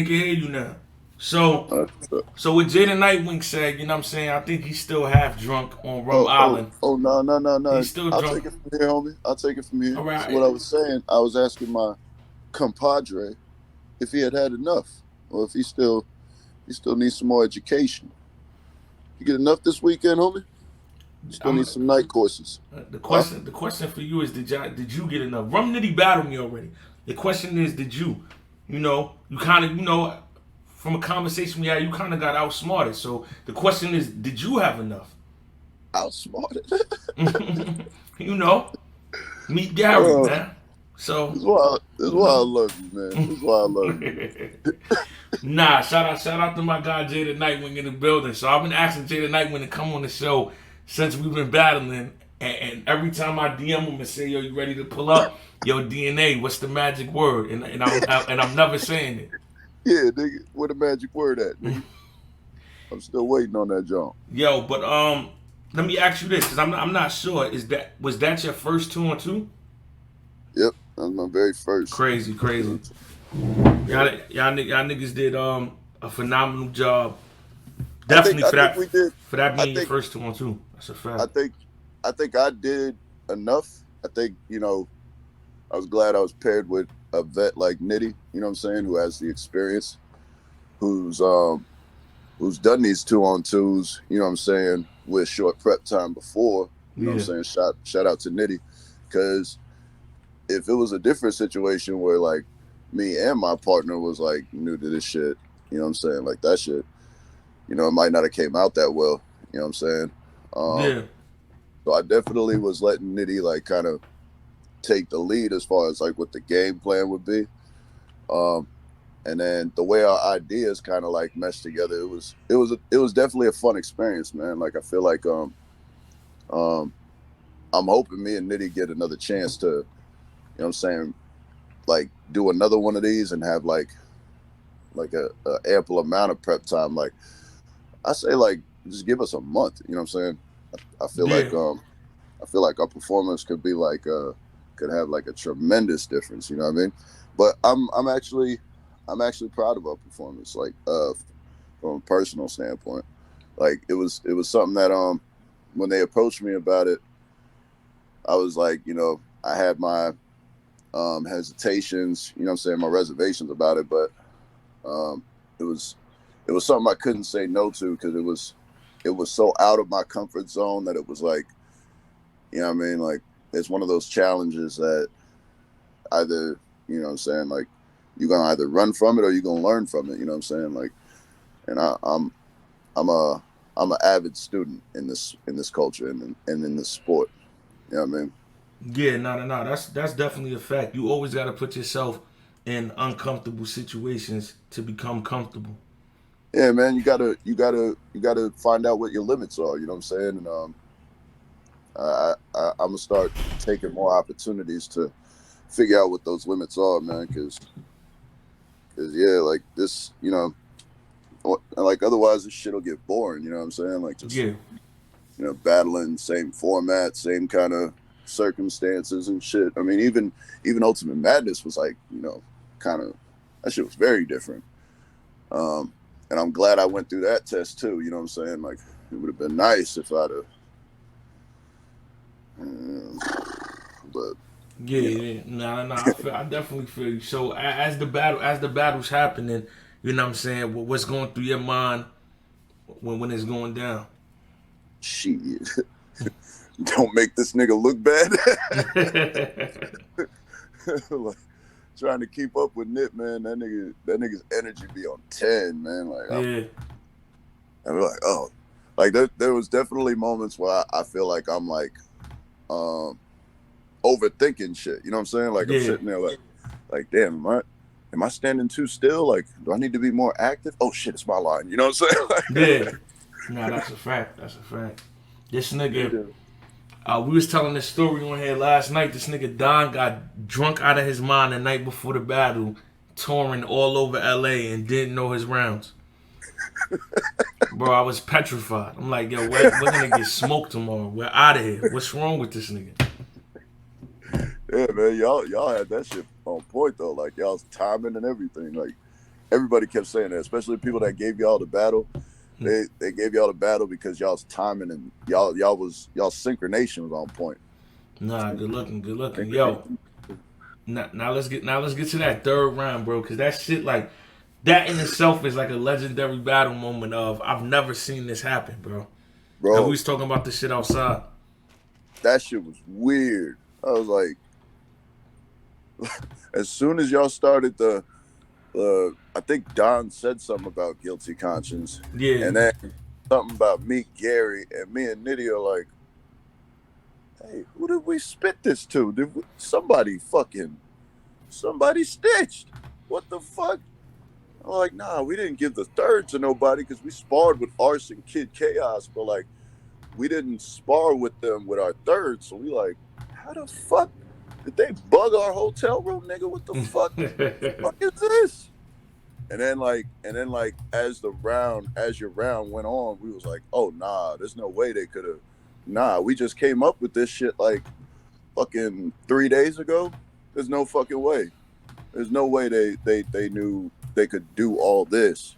can hear you now. So, Uh, so what Jey The Nitewing said, you know what I'm saying? I think he's still half drunk on Rum Island. no, no, no, no. He's still I'll drunk. take it from here, homie. I'll take it from here. All So what I right. was saying, I was asking my compadre if he had enough, or if he still needs some more education. You get enough this weekend, homie? You still I'm need some night courses, the huh? question. The question for you is, did you get enough? Rum Nitty battled me already. The question is, did you? You know, you kind of, from a conversation we had, you kind of got outsmarted. So the question is, did you have enough? Outsmarted. You know, meet Gary, Oh, man. So, this is you why I know. love you, man. This is why I love you. Nah, shout out to my guy Jey The Nitewing in the building. So I've been asking Jey The Nitewing to come on the show since we've been battling, and every time I DM him and say, "Yo, you ready to pull up? Yo, DNA, what's the magic word?" And I'm never saying it. Yeah, nigga. Where the magic word at, nigga? I'm still waiting on that jump. Yo, but let me ask you this, because I'm not sure. Was that your first 2-on-2? Yep, that's my very first. Crazy, crazy. Yep. Y'all niggas did a phenomenal job. Definitely I for think that we did. for that I being your think first 2-on-2. That's a I fact. think I think I did enough. I think, I was glad I was paired with a vet like Nitty, you know what I'm saying, who has the experience, who's who's done these 2-on-2s, you know what I'm saying, with short prep time before, you know what Yeah. I'm saying? Shout out to Nitty. Cause if it was a different situation where like me and my partner was like new to this shit, you know what I'm saying? Like that shit, it might not have came out that well, you know what I'm saying? Um Yeah. so I definitely was letting Nitty like kind of take the lead as far as like what the game plan would be. Um, and then the way our ideas kind of like meshed together, it was definitely a fun experience, man. Like I feel like um I'm hoping me and Nitty get another chance to, what I'm saying, like do another one of these and have like a ample amount of prep time. Like I say, like just give us a month. You know what I'm saying? I feel Yeah. like I feel like our performance could be like could have like a tremendous difference. You know what I mean? But I'm actually proud of our performance. Like from a personal standpoint, like it was something that when they approached me about it, I was like, I had my hesitations. You know what I'm saying? My reservations about it, but um, it was it was something I couldn't say no to because it was so out of my comfort zone that it was like, you know what I mean? Like it's one of those challenges that either, you know what I'm saying, like you're gonna either run from it or you're gonna learn from it, you know what I'm saying? Like and I'm a I'm an avid student in this culture and in this sport. You know what I mean? Yeah, no. That's definitely a fact. You always gotta put yourself in uncomfortable situations to become comfortable. Yeah, man, you gotta find out what your limits are, you know what I'm saying? And I'm gonna start taking more opportunities to figure out what those limits are, man, cause yeah, like this, like otherwise this shit'll get boring. You know what I'm saying? Like just Yeah. battling same format, same kind of circumstances and shit. I mean, even Ultimate Madness was like, kind of that shit was very different. Um, and I'm glad I went through that test too. You know what I'm saying? Like it would have been nice if I'd have, but Yeah, you know, yeah. No. I definitely feel you. So as the battle's happening, you know what I'm saying, what's going through your mind when it's going down? shit, don't make this nigga look bad. Like, trying to keep up with Nip, man. That nigga's energy be on 10, man. Like Yeah. I'm like, oh, like there was definitely moments where I feel like I'm like um overthinking shit. You know what I'm saying? Like I'm Yeah. sitting there like damn, am I standing too still? Like, do I need to be more active? Oh shit, it's my line. You know what I'm saying? Yeah. Nah, that's a fact. That's a fact. This nigga, Yeah. we was telling this story on here last night. This nigga Don got drunk out of his mind the night before the battle, touring all over LA and didn't know his rounds. Bro, I was petrified. I'm like, yo, we're gonna get smoked tomorrow. We're out of here. What's wrong with this nigga? Yeah, man. Y'all had that shit on point though. Like y'all's timing and everything. Like everybody kept saying that, especially people that gave y'all the battle. They gave y'all the battle because y'all's timing and y'all synchronization was on point. Nah, good looking. Yo, now let's get to that third round, bro, because that shit like that in itself is like a legendary battle moment of I've never seen this happen, bro. And we Bro, was talking about this shit outside. that shit was weird. I was like, as soon as y'all started I think Don said something about guilty conscience, Yeah. and then something about Meek Gary, and me and Nitty are like, hey, who did we spit this to? Somebody stitched? What the fuck? I'm like, nah, we didn't give the third to nobody because we sparred with Arson Kid Chaos, but like, we didn't spar with them with our third. So we like, how the fuck did they bug our hotel room, nigga? What the fuck? Fuck is this? And then as your round went on, we was like, oh nah, there's no way they could have. Nah, we just came up with this shit like fucking 3 days ago. There's no fucking way. There's no way they knew they could do all this.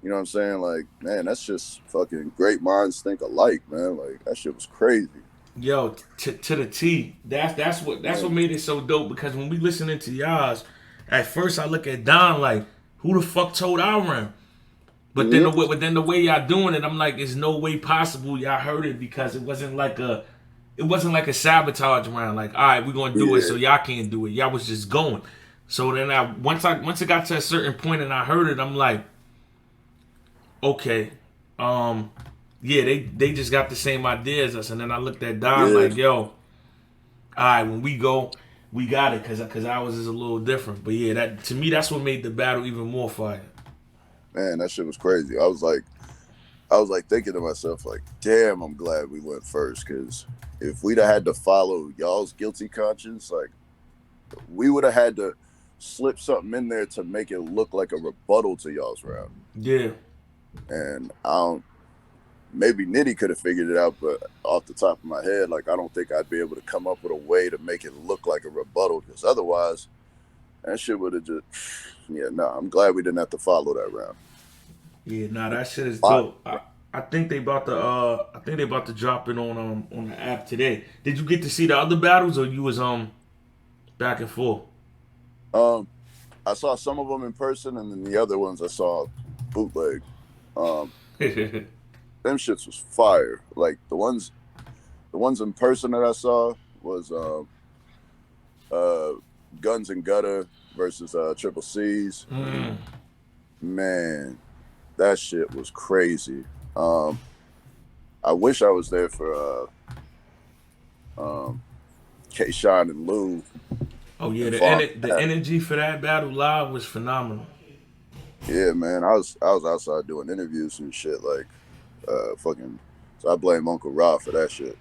You know what I'm saying? Like, man, that's just fucking great minds think alike, man. Like that shit was crazy. Yo, to the T. That's what made it so dope because when we listening to y'all's, at first I look at Don like, who the fuck told our round? But then the way y'all doing it, I'm like, there's no way possible y'all heard it because it wasn't like a sabotage round. Like, all right, we're gonna do it, so y'all can't do it. Y'all was just going. So then once it got to a certain point and I heard it, I'm like, okay, yeah, they just got the same idea as us. And then I looked at Don like, yo, all right, when we go, we got it because ours is a little different. But yeah, that to me that's what made the battle even more fire. Man, that shit was crazy. I was like thinking to myself, like, damn, I'm glad we went first because if we'd have had to follow y'all's guilty conscience, like, we would have had to slip something in there to make it look like a rebuttal to y'all's round. Yeah. And maybe Nitty could have figured it out, but off the top of my head, like, I don't think I'd be able to come up with a way to make it look like a rebuttal because otherwise, that shit would have just, yeah, no, I'm glad we didn't have to follow that round. Yeah, nah, that shit is dope. I think they about to drop it on the app today. Did you get to see the other battles or you was back and forth? I saw some of them in person, and then the other ones I saw bootleg. Them shits was fire. Like the ones in person that I saw was Guns and Gutter versus Triple C's. Man, that shit was crazy. I wish I was there for K-Shine and Lou. Oh yeah, the energy for that battle live was phenomenal. Yeah, man, I was outside doing interviews and shit, like fucking. So I blame Uncle Rob for that shit.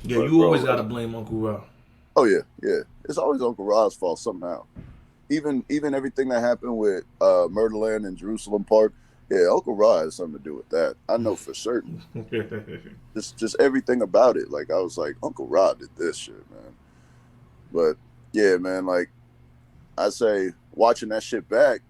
Yeah, But you bro, always gotta blame Uncle Rob. oh yeah, it's always Uncle Rob's fault somehow. Even everything that happened with Murderland and Jerusalem Park, yeah, Uncle Rod has something to do with that. I know for certain. just everything about it. Like I was like, Uncle Rod did this shit, man. But yeah, man, like I say, watching that shit back,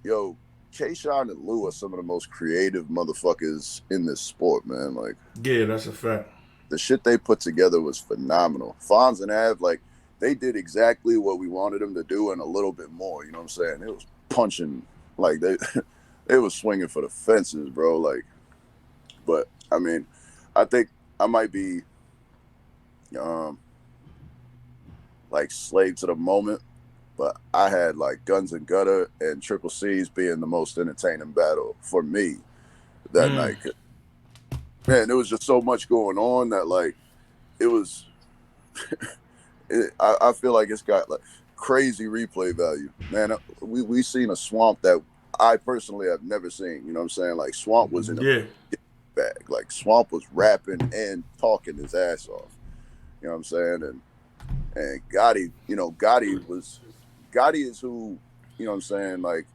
yo, K-Shine and Lou are some of the most creative motherfuckers in this sport, man. Like, yeah, that's a fact. the shit they put together was phenomenal. Fonz and Av, like, they did exactly what we wanted them to do and a little bit more. You know what I'm saying? It was punching, like they was swinging for the fences, bro. Like, but I mean, I think I might be, like slave to the moment. But I had like Guns and Gutter and Triple C's being the most entertaining battle for me that night. Man, there was just so much going on that like it was. I feel like it's got like crazy replay value. Man, we seen a Swamp that I personally have never seen. You know what I'm saying? Like Swamp was in a bag. Like Swamp was rapping and talking his ass off. You know what I'm saying? And Gotti, you know, Gotti is who, you know what I'm saying? Like,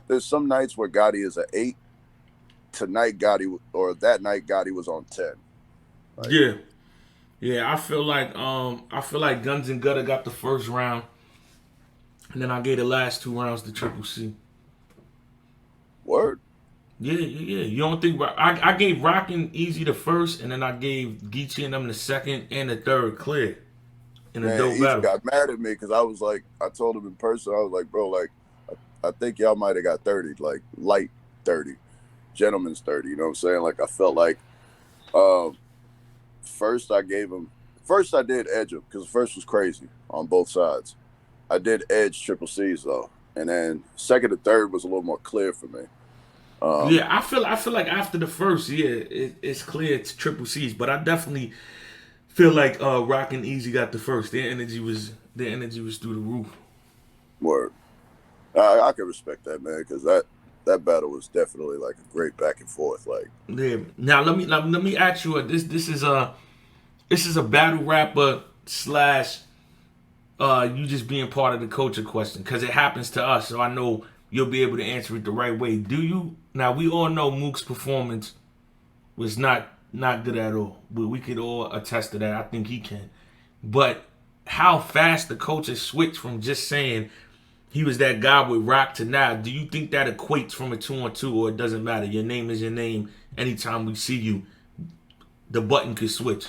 there's some nights where Gotti is an 8. Tonight, that night, Gotti was on 10. Like, yeah. I feel like Guns and Gutter got the first round, and then I gave the last 2 rounds to Triple C. Yeah, yeah, yeah. You don't think I gave Rock and Easy the first, and then I gave Geechee and them the second and the third clear in a Man, dope Easy battle. got mad at me because I was like, I told him in person, I was like, bro, like, I think y'all might have got 30, like light 30, gentleman's 30. You know what I'm saying? Like, I felt like um, first I gave him, first I did edge him because the first was crazy on both sides. I did edge triple C's though, and then second and third was a little more clear for me. Yeah, I feel like after the first, yeah, it's clear it's triple C's, but I definitely feel like Rock and Easy got the first. Their energy was through the roof. Word. I can respect that, man, because that battle was definitely like a great back and forth. Like, Yeah. Now let me ask you. This is a battle rapper slash you just being part of the culture question because it happens to us. So I know you'll be able to answer it the right way. Do you? Now we all know Mook's performance was not good at all. We could all attest to that. I think he can. But how fast the culture switched from just saying he was that guy with Rock to now, do you think that equates from a 2-on-2 or it doesn't matter? Your name is your name. Anytime we see you, the button could switch.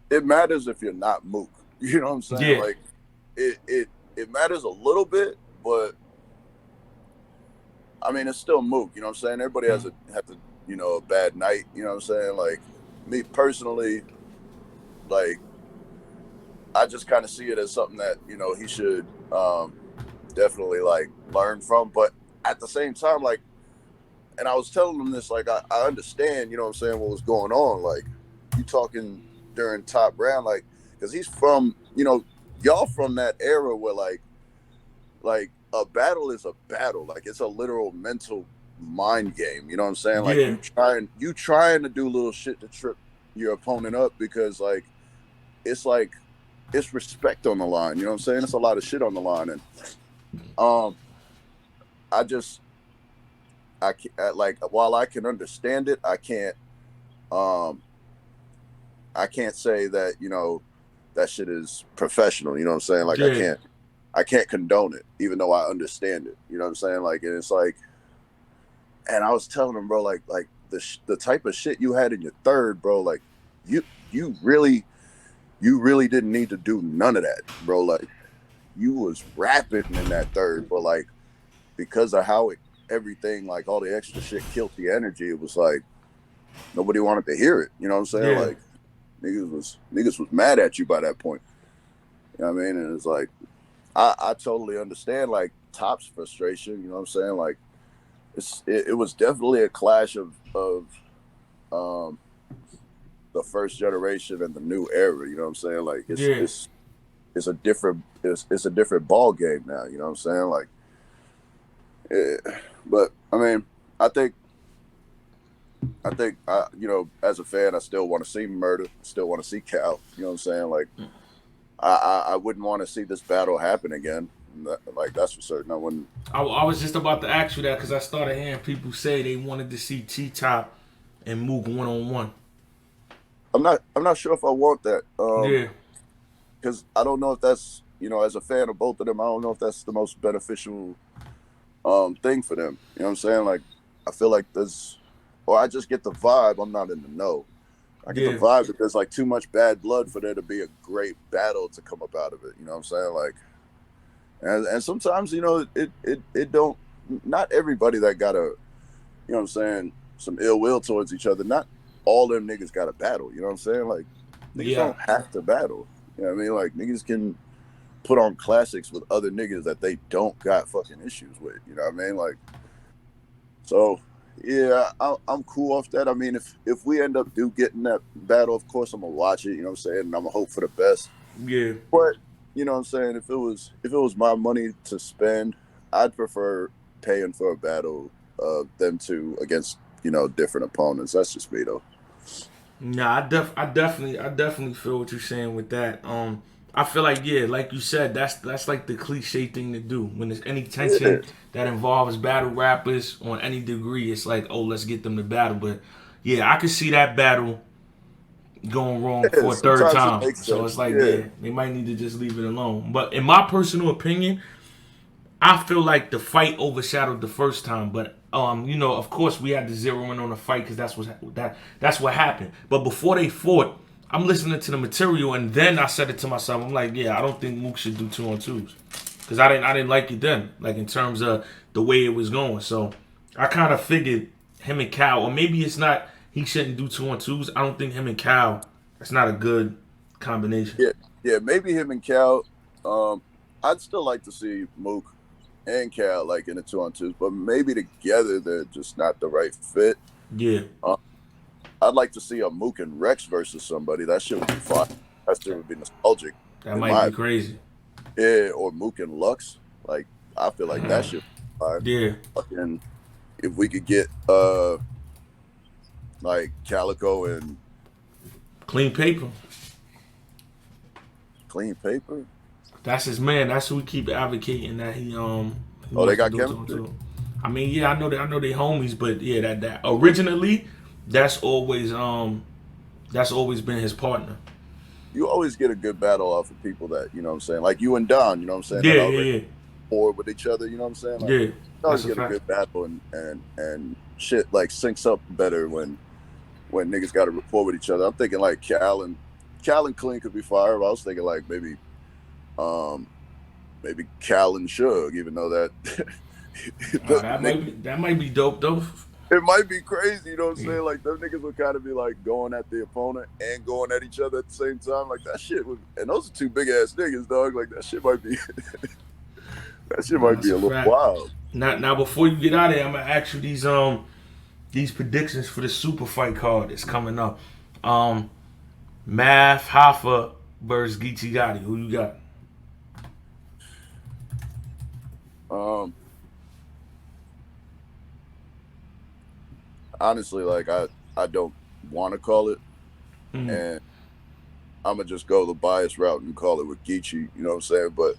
it matters if you're not Mook. You know what I'm saying? Yeah. Like, it matters a little bit, but I mean, it's still Mook. You know what I'm saying? Everybody has a bad night. You know what I'm saying? Like, me personally, like, I just kind of see it as something that he should definitely like learn from. But at the same time, like, and I was telling him this, like, I understand, you know what I'm saying, what was going on. Like, you talking during Top Round, like, because he's from, y'all from that era where like a battle is a battle. Like, it's a literal mental mind game. You know what I'm saying? Like, Yeah. you trying to do little shit to trip your opponent up because it's like it's respect on the line. You know what I'm saying? It's a lot of shit on the line, and um, I just like, while I can understand it, um I can't say that that shit is professional. You know what I'm saying? Like, Yeah. I can't condone it, even though I understand it. You know what I'm saying? Like, and it's like, and I was telling him, bro, like the type of shit you had in your third, bro, like you really didn't need to do none of that, bro. Like, you was rapping in that third, but like, because of how everything, like all the extra shit killed the energy, it was like nobody wanted to hear it. You know what I'm saying? Yeah. Like, niggas was mad at you by that point. You know what I mean? And it's like, I totally understand like Top's frustration. You know what I'm saying? Like, it was definitely a clash of um, the first generation and the new era. You know what I'm saying? Like, Yeah. it's a different ball game now. You know what I'm saying? Like, but I mean, I think as a fan, I still want to see Murder, still want to see Cal. You know what I'm saying? Like, I wouldn't want to see this battle happen again. Like, that's for certain. I wouldn't. I was just about to ask you that because I started hearing people say they wanted to see T Top and Mook 1-on-1. I'm not sure if I want that. Yeah. Because I don't know if that's, as a fan of both of them, I don't know if that's the most beneficial thing for them. You know what I'm saying? Like, I feel like or I just get the vibe. I'm not in the know. I get the vibe that there's like too much bad blood for there to be a great battle to come up out of it. You know what I'm saying? Like, and sometimes, it don't, not everybody that got what I'm saying, some ill will towards each other. Not all them niggas got to battle. You know what I'm saying? Like, niggas Yeah. don't have to battle. You know what I mean? Like, niggas can put on classics with other niggas that they don't got fucking issues with. You know what I mean? Like, so yeah, I'm cool off that. I mean, if we end up getting that battle, of course I'm gonna watch it. You know what I'm saying? And I'm gonna hope for the best. Yeah. But you know what I'm saying? If it was my money to spend, I'd prefer paying for a battle of them two against different opponents. That's just me though. Nah, I definitely feel what you're saying with that. I feel like, yeah, like you said, that's like the cliche thing to do when there's any Yeah, tension that involves battle rappers on any degree. It's like, oh, let's get them to battle. But yeah, I could see that battle going wrong yeah. for a third Sometimes it time. makes So it's sense. like, Yeah, yeah, they might need to just leave it alone. But in my personal opinion, I feel like the fight overshadowed the first time, but of course we had to zero in on the fight because that's what happened. But before they fought, I'm listening to the material, and then I said it to myself. I'm like, yeah, I don't think Mook should do 2-on-2s because I didn't like it then, like in terms of the way it was going. So I kind of figured him and Cal, or maybe it's not. He shouldn't do 2-on-2s. I don't think him and Cal. That's not a good combination. Yeah, maybe him and Cal. I'd still like to see Mook and Cal like in the 2-on-2s, but maybe together they're just not the right fit. Yeah. I'd like to see a Mook and Rex versus somebody. That shit would be fun. That shit would be nostalgic. That might be crazy. Yeah, or Mook and Lux. Like, I feel like that shit would be fun. Yeah. And if we could get like Calico and Clean Paper. Clean Paper. That's his man. That's who we keep advocating that he they got chemistry. I mean, yeah, I know they homies, but yeah, that originally that's always been his partner. You always get a good battle off of people that, you know what I'm saying? Like you and Don, you know what I'm saying? Yeah. Or with each other, you know what I'm saying? Like, yeah. You always get a good battle and shit like syncs up better when niggas got a rapport with each other. I'm thinking like Cal and Clean could be fire. I was thinking like maybe Cal and Suge, even though that that might be dope though. It might be crazy, you know what I'm saying? Like, them niggas would kind of be like going at the opponent and going at each other at the same time. Like, that shit would, and those are two big ass niggas, dog. Like, that shit might be, a little wild. Now, before you get out of here, I'm gonna ask you these predictions for the super fight card that's coming up. Math Hoffa versus Geechee Gotti. Who you got? Honestly, like I don't want to call it, and I'm gonna just go the bias route and call it with Geechee. You know what I'm saying? But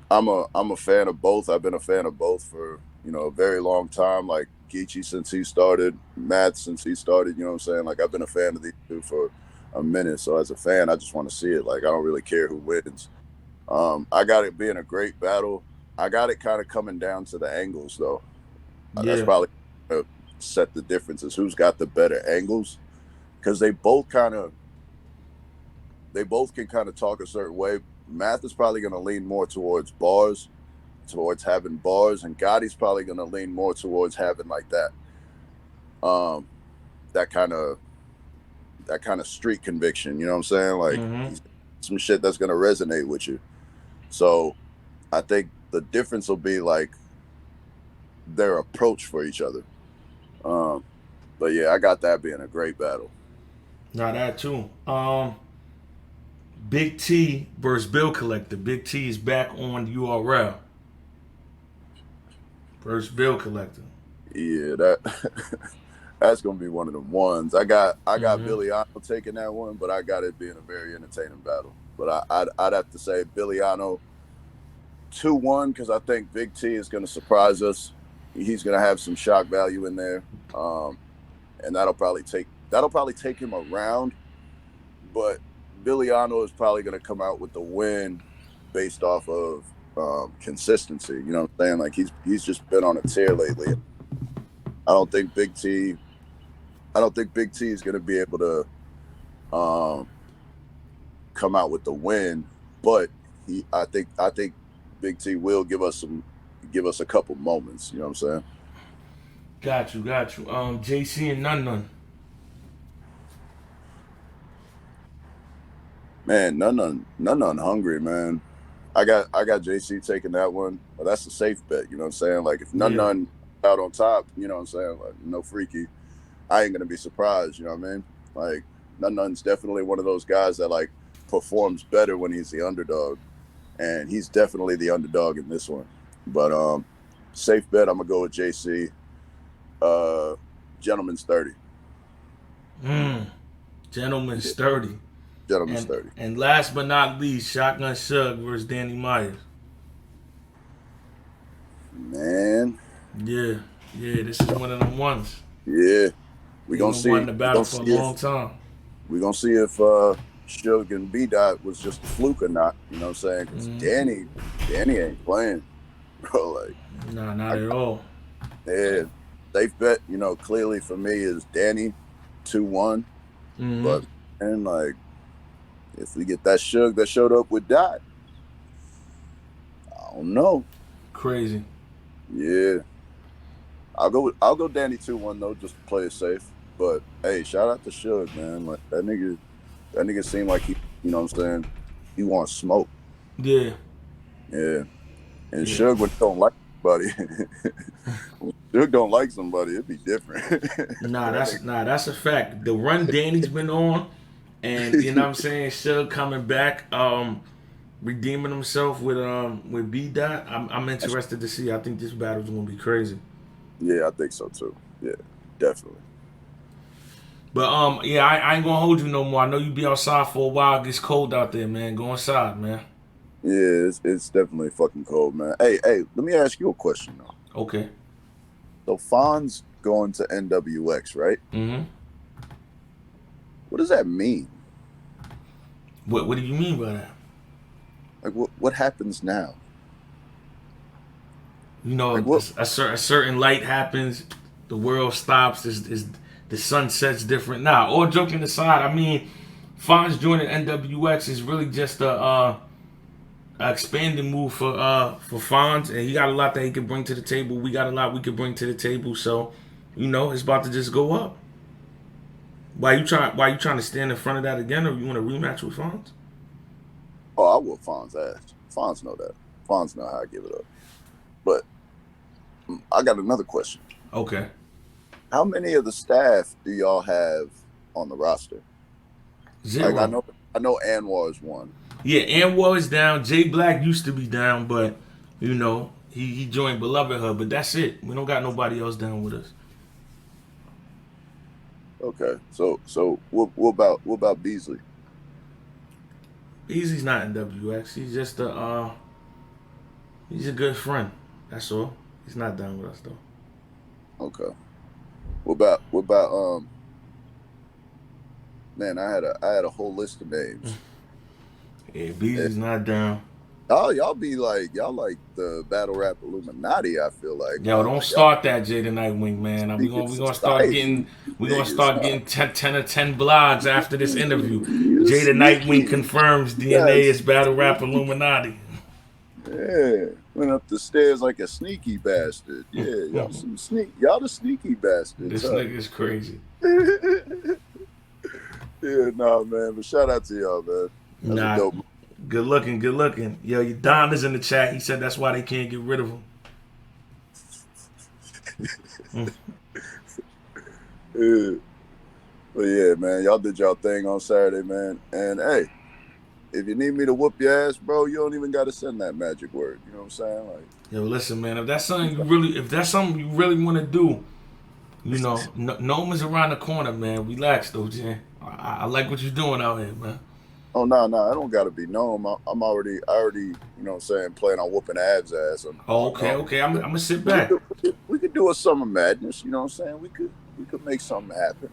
I'm a fan of both. I've been a fan of both for a very long time. Like Geechee since he started, Matt since he started. You know what I'm saying? Like I've been a fan of these two for a minute. So as a fan, I just want to see it. Like I don't really care who wins. I got it being a great battle. I got it kind of coming down to the angles though. That's probably set the differences. Who's got the better angles? Because they both can kind of talk a certain way. Math is probably going to lean more towards bars, towards having bars, and Gotti's probably going to lean more towards having like that, that kind of street conviction. You know what I'm saying? Like some shit that's going to resonate with you. So I think the difference will be like their approach for each other. But yeah, I got that being a great battle. Now that too. Big T versus Bill Collector. Big T is back on URL versus Bill Collector. Yeah, that's gonna be one of the ones. I got Billiano taking that one, but I got it being a very entertaining battle. But I'd have to say Billiano 2-1 because I think Big T is gonna surprise us. He's gonna have some shock value in there, and that'll probably take him around. But Billiano is probably gonna come out with the win based off of consistency. You know what I'm saying? Like he's just been on a tear lately. I don't think Big T is gonna be able to come out with the win, but I think Big T will give us a couple moments. You know what I'm saying? Got you. JC and None. Man, none hungry, man. I got JC taking that one, but that's a safe bet. You know what I'm saying? Like if none out on top, you know what I'm saying? Like no freaky, I ain't gonna be surprised. You know what I mean? Like none's definitely one of those guys that like performs better when he's the underdog, and he's definitely the underdog in this one. But safe bet, I'm gonna go with JC. Gentleman's 30. Gentleman's 30. Gentleman's 30. And last but not least, Shotgun Suge versus Danny Myers. Man. Yeah, this is one of them ones. Yeah. We gonna see. Won the battle for a long time. We gonna see if Suge and B-Dot was just a fluke or not. You know what I'm saying? Because Danny ain't playing. bro. Like, Nah, not at all. yeah, safe bet, clearly for me is Danny 2-1. Mm-hmm. But and like, if we get that Suge that showed up with Dot, I don't know. Crazy. Yeah, I'll go Danny 2-1 though, just to play it safe. But hey, shout out to Suge, man. Like that nigga seemed like he, you know what I'm saying? He wants smoke. Yeah. Yeah. And Yeah. Suge when he don't like somebody, when Suge don't like somebody, it'd be different. Nah, That that's a fact. The run Danny's been on, and you know what I'm saying, Suge coming back, redeeming himself with B Dot. I'm interested to see. I think this battle's gonna be crazy. yeah, I think so too. Yeah, definitely. But yeah, I ain't gonna hold you no more. I know you be outside for a while. It gets cold out there, man. Go inside, man. Yeah, it's definitely fucking cold, man. Hey, let me ask you a question though. Okay. So Fonz going to NWX, right? Mm-hmm. What does that mean? What do you mean by that? Like, what happens now? You know, Like, what? a certain light happens, the world stops. Is the sun sets different. Nah, all joking aside, I mean, Fonz joining NWX is really just a expanding move for Fonz, and he got a lot that he can bring to the table. We got a lot we can bring to the table. So, it's about to just go up. Why you trying to stand in front of that again, or you want a rematch with Fonz? Oh, I whoop Fonz ass. Fonz know that. Fonz know how I give it up. But I got another question. Okay. How many of the staff do y'all have on the roster? Zero. Like, I know Anwar is one. Yeah, Anwar is down. Jay Black used to be down, but he joined Beloved Hub. But that's it. We don't got nobody else down with us. Okay, so what about Beasley? Easy's not in WX. He's just he's a good friend. That's all. He's not down with us though. Okay. What about man, I had a whole list of names. Yeah, Beasley's not down. Y'all be like the battle rap Illuminati. I feel like, Yo, man. don't Like, start that, Jey The Nitewing, man. We secret gonna start society, getting you we gonna niggas. start getting 10 or 10 blogs after this interview. You Jey The Nitewing sneaky. confirms You DNA guys, is battle rap Illuminati. yeah, went up the stairs like a sneaky bastard. Yeah, y'all the sneaky bastards. This Huh? nigga is crazy. Yeah, nah, man. But shout out to y'all, man. That's a Nah, dope. good looking, good looking. Yo, Don is in the chat. He said that's why they can't get rid of him. Yeah. But yeah, man, y'all did y'all thing on Saturday, man. And hey, if you need me to whoop your ass, bro, you don't even got to send that magic word. You know what I'm saying? Like, Yo, listen, man. If that's something you really want to do, Nome is around the corner, man. Relax, though, Jen. I like what you're doing out here, man. oh no, I don't gotta be known. I already, you know what I'm saying, planning on whooping Av's ass Oh, on okay, no. okay. I'm gonna sit We back. could do a summer madness, you know what I'm saying? We could make something happen.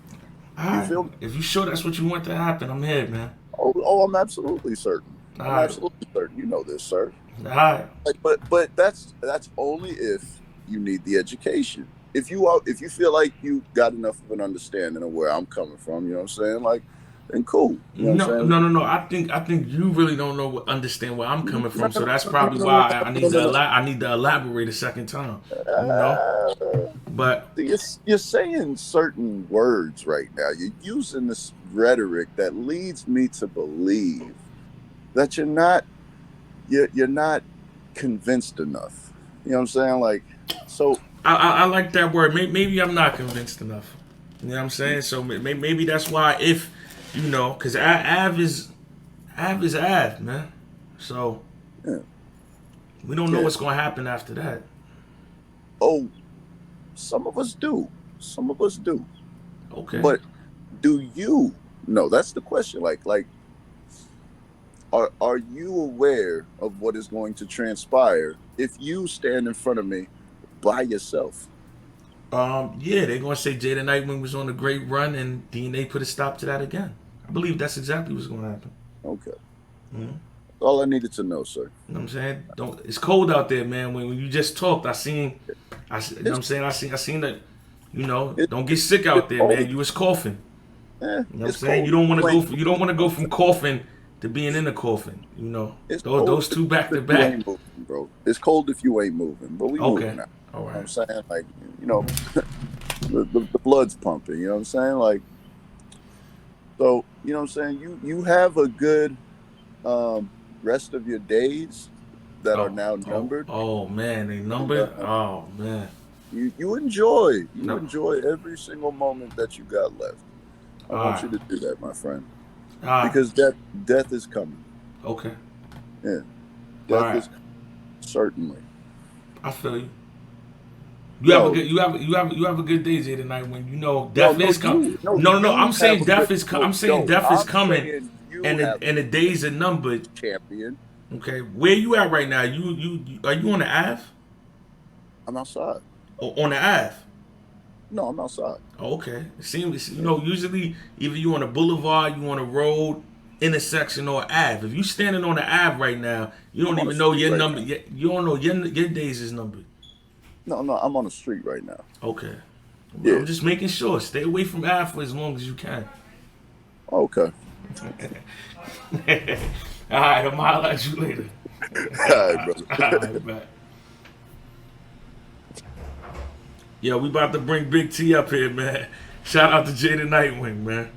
All You right. feel me? If you sure that's what you want to happen, I'm here, man. Oh, I'm absolutely certain. All I'm right. absolutely certain. You know this, sir. All right. Like, but that's only if you need the education. If you feel like you got enough of an understanding of where I'm coming from, you know what I'm saying? Like, then cool. You know what No, I'm no, saying? no, no. I think you really don't understand where I'm coming from. So that's probably No, why I need to no. I need to elaborate a second time. You know. But You're saying certain words right now. You're using this rhetoric that leads me to believe that you're not convinced enough. You know what I'm saying? Like, so I like that word. Maybe I'm not convinced enough. You know what I'm saying? So maybe that's why if because Av is Av, man. So yeah, we don't know yeah. what's gonna happen after that. Oh, some of us do. Some of us do. Okay. But do you? No, that's the question. Like, are you aware of what is going to transpire if you stand in front of me by yourself? Yeah, they're gonna say Jey The Nitewing was on a great run and DNA put a stop to that again. I believe that's exactly what's gonna happen. Okay. Mm-hmm. All I needed to know, sir. You know what I'm saying? Don't. It's cold out there, man. When you just talked, you know what I'm saying? I seen that. You know, It, don't get sick it's out there, cold. man. You was coughing. You know what I'm It's saying? cold. You don't want to You go. ain't, You don't want to go from coughing to being in the coffin. You know, it's cold those two back to if you back. ain't moving, bro. It's cold if you ain't moving, but we moving Okay. now. All You know what right. I'm saying? Like, you know, the blood's pumping. You know what I'm saying? Like, so you know what I'm saying. You have a good rest of your days that are Oh, now oh, numbered, oh man, they and numbered. Oh man. you No. enjoy every single moment that you got left. I All want right. you to do that, my friend, All right. because death is coming. Okay. Yeah, All death right. is certainly. I feel you. You have a No, good. You have a good day, Jay, tonight. When you know no, death no, is coming. you, no, No, no, no. you I'm have saying a good. death is. No, I'm saying no, death is I'm coming, saying you and have a the good days are numbered. champion. Okay. Where you at right now? You are you on the Ave? I'm outside. Or on the Ave? No, I'm outside. Oh, okay. It seems Yeah, usually either you on a boulevard, you on a road, intersection, or Ave. If you standing on the Ave right now, you I'm don't on the even know street your right number. now. You don't know your days is numbered. No, no, I'm on the street right now. Okay. Yeah. I'm just making sure. Stay away from Ave for as long as you can. Okay. All right, I'm holler at you later. All right, brother. All right, bye. Yeah, we about to bring Big T up here, man. Shout out to Jey The Nitewing, man.